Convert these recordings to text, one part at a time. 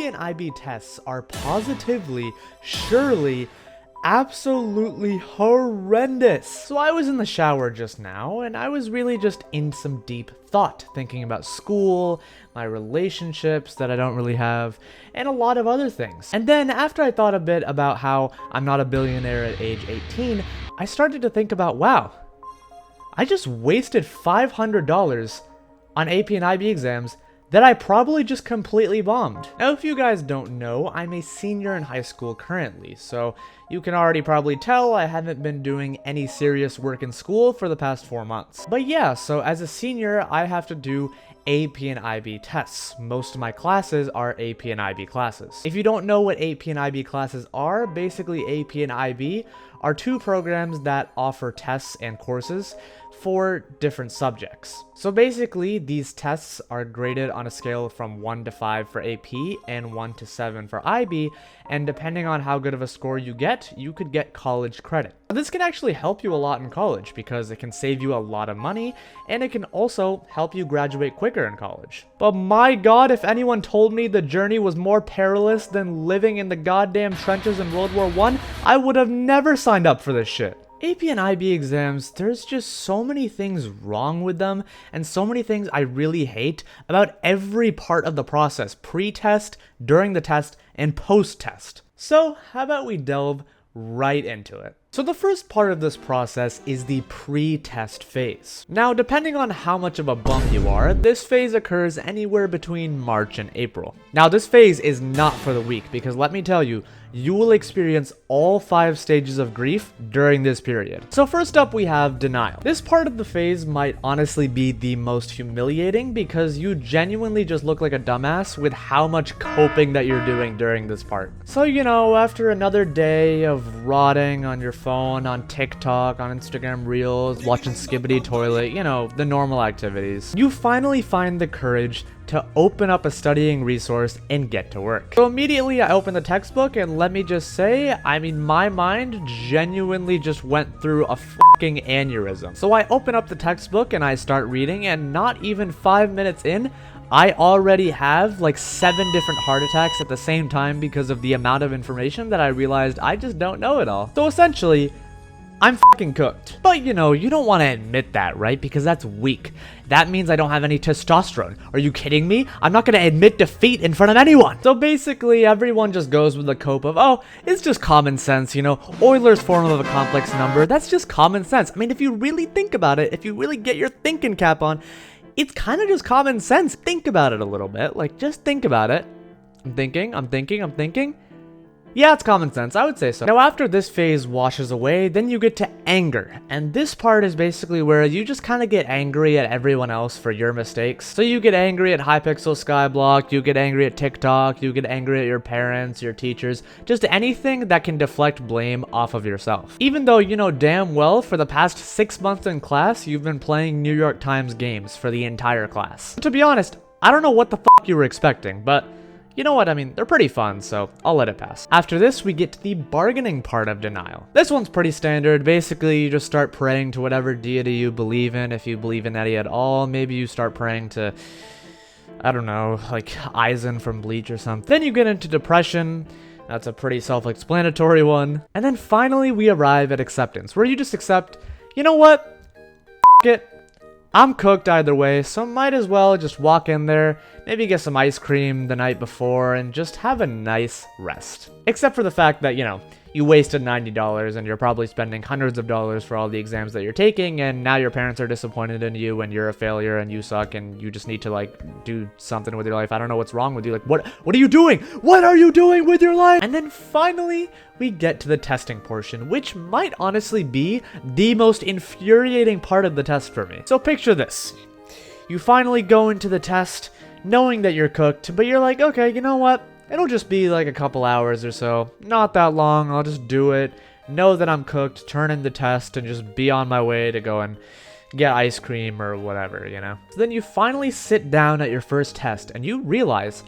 and IB tests are positively, surely, absolutely horrendous. So I was in the shower just now, and I was really just in some deep thought, thinking about school, my relationships that I don't really have, and a lot of other things. And then after I thought a bit about how I'm not a billionaire at age 18, I started to think about, wow, I just wasted $500 on AP and IB exams that I probably just completely bombed. Now, if you guys don't know, I'm a senior in high school currently, so you can already probably tell I haven't been doing any serious work in school for the past 4 months. But yeah, so as a senior, I have to do AP and IB tests. Most of my classes are AP and IB classes. If you don't know what AP and IB classes are, basically AP and IB are two programs that offer tests and courses for different subjects. So basically, these tests are graded on a scale from 1 to 5 for AP and 1 to 7 for IB, and depending on how good of a score you get, you could get college credit. This can actually help you a lot in college because it can save you a lot of money, and it can also help you graduate quicker in college. But my god, if anyone told me the journey was more perilous than living in the goddamn trenches in World War I would have never signed up for this shit. AP and IB exams, there's just so many things wrong with them, and so many things I really hate about every part of the process, pre-test, during the test, and post-test. So, how about we delve right into it? So the first part of this process is the pre-test phase. Now, depending on how much of a bum you are, this phase occurs anywhere between March and April. Now, this phase is not for the weak, because let me tell you, you will experience all 5 stages of grief during this period. So first up, we have denial. This part of the phase might honestly be the most humiliating because you genuinely just look like a dumbass with how much coping that you're doing during this part. So, you know, after another day of rotting on your phone, on TikTok, on Instagram Reels, watching Skibbity Toilet, you know, the normal activities, you finally find the courage to open up a studying resource and get to work. So immediately I opened the textbook, and let me just say, I mean, my mind genuinely just went through a fucking aneurysm. So I open up the textbook and I start reading, and not even 5 minutes in, I already have like 7 different heart attacks at the same time because of the amount of information that I realized I just don't know it all. So essentially, I'm fucking cooked. But you know, you don't want to admit that, right? Because that's weak. That means I don't have any testosterone. Are you kidding me? I'm not going to admit defeat in front of anyone. So basically, everyone just goes with the cope of, oh, it's just common sense, you know, Euler's formula of a complex number, that's just common sense. I mean, if you really think about it, if you really get your thinking cap on, it's kind of just common sense. Think about it a little bit. Like, just think about it. I'm thinking. Yeah, it's common sense. I would say so. Now, after this phase washes away, then you get to anger. And this part is basically where you just kind of get angry at everyone else for your mistakes. So you get angry at Hypixel Skyblock, you get angry at TikTok, you get angry at your parents, your teachers, just anything that can deflect blame off of yourself. Even though you know damn well for the past 6 months in class, you've been playing New York Times games for the entire class. To be honest, I don't know what the fuck you were expecting, but you know what, I mean, they're pretty fun, so I'll let it pass. After this, we get to the bargaining part of denial. This one's pretty standard. Basically, you just start praying to whatever deity you believe in. If you believe in any at all, maybe you start praying to, I don't know, like Aizen from Bleach or something. Then you get into depression. That's a pretty self-explanatory one. And then finally, we arrive at acceptance, where you just accept, you know what, F it. I'm cooked either way, so might as well just walk in there, maybe get some ice cream the night before, and just have a nice rest. Except for the fact that, you know, you wasted $90 and you're probably spending hundreds of dollars for all the exams that you're taking, and now your parents are disappointed in you and you're a failure and you suck and you just need to like do something with your life. I don't know what's wrong with you. Like, what are you doing? What are you doing with your life? And then finally, we get to the testing portion, which might honestly be the most infuriating part of the test for me. So picture this. You finally go into the test knowing that you're cooked, but you're like, okay, you know what? It'll just be like a couple hours or so. Not that long. I'll just do it. Know that I'm cooked, turn in the test, and just be on my way to go and get ice cream or whatever, you know? So then you finally sit down at your first test, and you realize,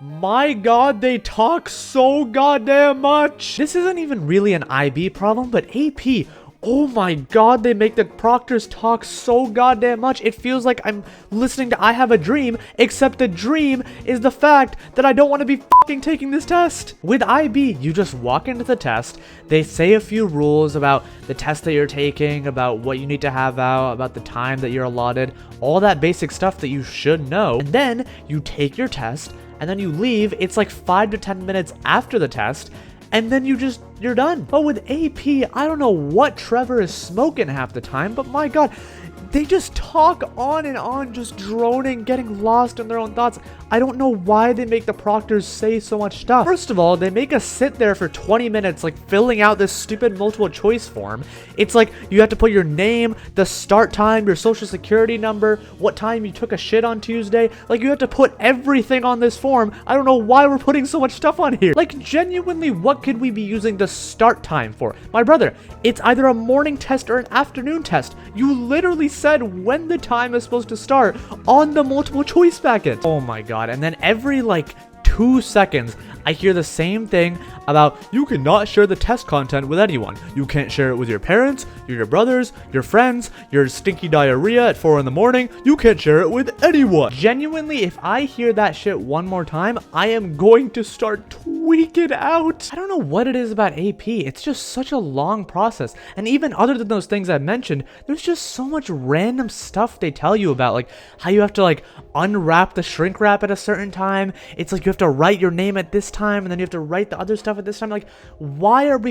my god, they talk so goddamn much. This isn't even really an IB problem, but AP Oh my god, they make the proctors talk so goddamn much. It feels like I'm listening to I Have a Dream, except the dream is the fact that I don't want to be fucking taking this test. With IB, you just walk into the test, they say a few rules about the test that you're taking, about what you need to have out, about the time that you're allotted, all that basic stuff that you should know, and then you take your test, and then you leave. It's like 5 to 10 minutes after the test, and then you're done. But with AP, I don't know what Trevor is smoking half the time, but my god, they just talk on and on, just droning, getting lost in their own thoughts. I don't know why they make the proctors say so much stuff. First of all, they make us sit there for 20 minutes, like filling out this stupid multiple choice form. It's like you have to put your name, the start time, your social security number, what time you took a shit on Tuesday. Like, you have to put everything on this form. I don't know why we're putting so much stuff on here. Like, genuinely, what could we be using the start time for? My brother, it's either a morning test or an afternoon test. You literally said when the time is supposed to start on the multiple choice packet. Oh my god. And then every like 2 seconds, I hear the same thing about you cannot share the test content with anyone. You can't share it with your parents, your brothers, your friends, your stinky diarrhea at 4 in the morning. You can't share it with anyone. Genuinely, if I hear that shit one more time, I am going to start tweaking out. I don't know what it is about AP. It's just such a long process. And even other than those things I mentioned, there's just so much random stuff they tell you about, like how you have to like unwrap the shrink wrap at a certain time. It's like you have to write your name at this time, and then you have to write the other stuff at this time. Like,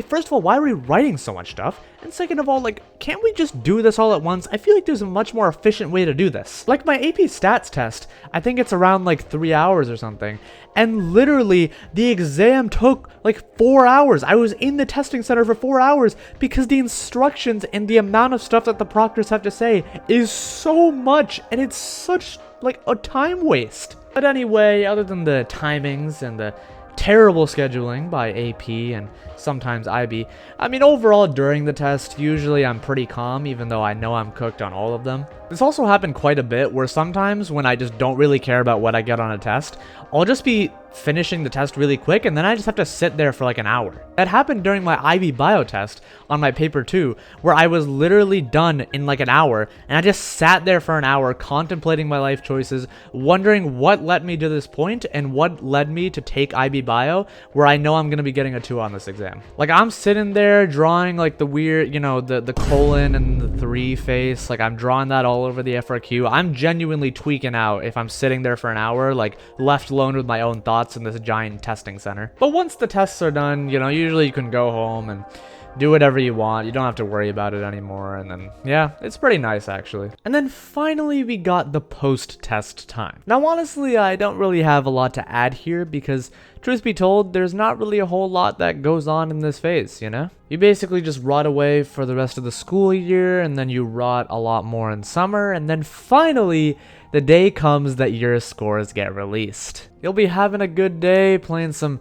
first of all, why are we writing so much stuff? And second of all, like, can't we just do this all at once? I feel like there's a much more efficient way to do this. Like my AP stats test, I think it's around like 3 hours or something. And literally, the exam took like 4 hours. I was in the testing center for 4 hours because the instructions and the amount of stuff that the proctors have to say is so much, and it's such like a time waste. But anyway, other than the timings and the terrible scheduling by AP and sometimes IB, I mean, overall during the test, usually I'm pretty calm, even though I know I'm cooked on all of them. This also happened quite a bit, where sometimes when I just don't really care about what I get on a test, I'll just be finishing the test really quick, and then I just have to sit there for like an hour. That happened during my IB bio test on my paper 2, where I was literally done in like an hour, and I just sat there for an hour contemplating my life choices, wondering what led me to this point and what led me to take IB bio, where I know I'm going to be getting a 2 on this exam. Like, I'm sitting there drawing like the weird, you know, the colon and the 3 face, like I'm drawing that all over the FRQ. I'm genuinely tweaking out if I'm sitting there for an hour, like left alone with my own thoughts in this giant testing center. But once the tests are done, you know, usually you can go home and do whatever you want. You don't have to worry about it anymore. And then, yeah, it's pretty nice actually. And then finally we got the post-test time. Now, honestly, I don't really have a lot to add here because, truth be told, there's not really a whole lot that goes on in this phase, you know? You basically just rot away for the rest of the school year, and then you rot a lot more in summer, and then finally, the day comes that your scores get released. You'll be having a good day, playing some,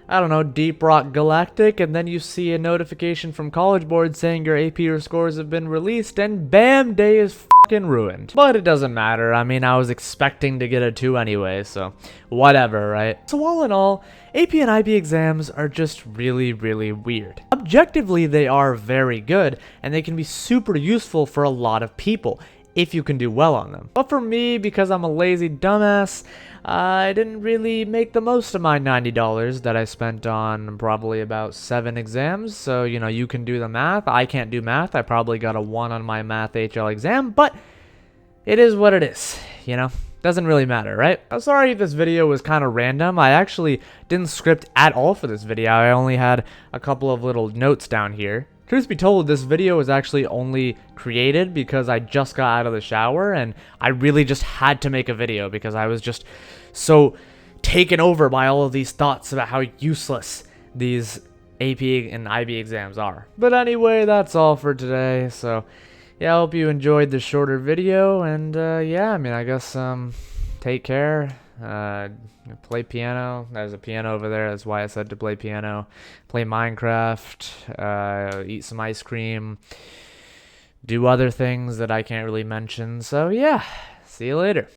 I don't know, Deep Rock Galactic, and then you see a notification from College Board saying your AP or scores have been released, and bam, day is fucking ruined. But it doesn't matter. I mean, I was expecting to get a 2 anyway, so whatever, right? So all in all, AP and IB exams are just really, really weird. Objectively, they are very good, and they can be super useful for a lot of people if you can do well on them. But for me, because I'm a lazy dumbass, I didn't really make the most of my $90 that I spent on probably about 7 exams. So, you know, you can do the math. I can't do math. I probably got a 1 on my math HL exam, but it is what it is, you know? Doesn't really matter, right? I'm sorry if this video was kind of random. I actually didn't script at all for this video. I only had a couple of little notes down here. Truth be told, this video was actually only created because I just got out of the shower and I really just had to make a video because I was just so taken over by all of these thoughts about how useless these AP and IB exams are. But anyway, that's all for today. So yeah, I hope you enjoyed the shorter video, and yeah, I mean, I guess take care. Play piano. There's a piano over there. That's why I said to play piano. Play Minecraft. Eat some ice cream. Do other things that I can't really mention. So yeah, see you later.